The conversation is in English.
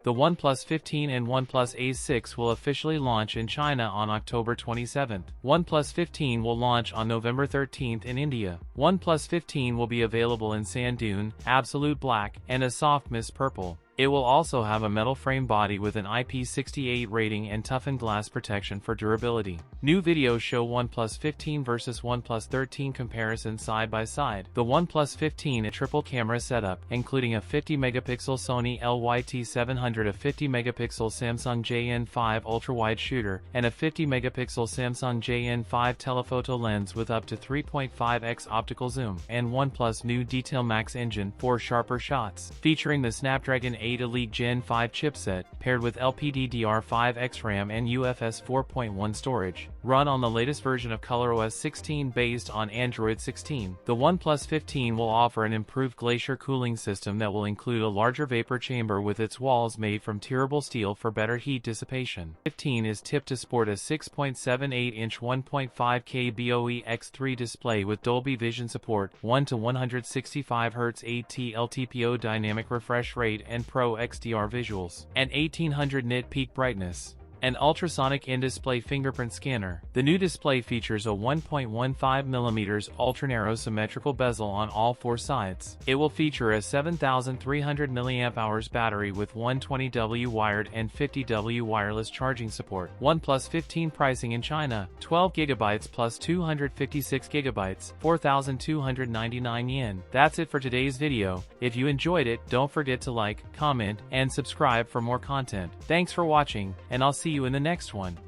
The OnePlus 15 and OnePlus Ace 6 will officially launch in China on October 27. OnePlus 15 will launch on November 13 in India. OnePlus 15 will be available in sand dune, absolute black, and a soft mist purple. It will also have a metal frame body with an IP68 rating and toughened glass protection for durability. New videos show OnePlus 15 versus OnePlus 13 comparison side by side. The OnePlus 15 a triple camera setup, including a 50-megapixel Sony LYT700, a 50-megapixel Samsung JN5 ultra-wide shooter, and a 50-megapixel Samsung JN5 telephoto lens with up to 3.5x optical zoom, and OnePlus new Detail Max engine for sharper shots, featuring the Snapdragon 8 Elite Gen 5 chipset, paired with LPDDR5X RAM and UFS 4.1 storage. Run on the latest version of ColorOS 16 based on Android 16. The OnePlus 15 will offer an improved Glacier cooling system that will include a larger vapor chamber with its walls made from tearable steel for better heat dissipation. 15 is tipped to sport a 6.78-inch 1.5K BOE X3 display with Dolby Vision support, 1 to 165 Hz 8T LTPO dynamic refresh rate and Pro XDR visuals, and 1800 nit peak brightness. An ultrasonic in-display fingerprint scanner. The new display features a 1.15mm ultra-narrow symmetrical bezel on all four sides. It will feature a 7300 mAh battery with 120W wired and 50W wireless charging support. OnePlus 15 pricing in China: 12GB plus 256GB, 4,299 yen. That's it for today's video. If you enjoyed it, don't forget to like, comment, and subscribe for more content. Thanks for watching, and I'll see you in the next one.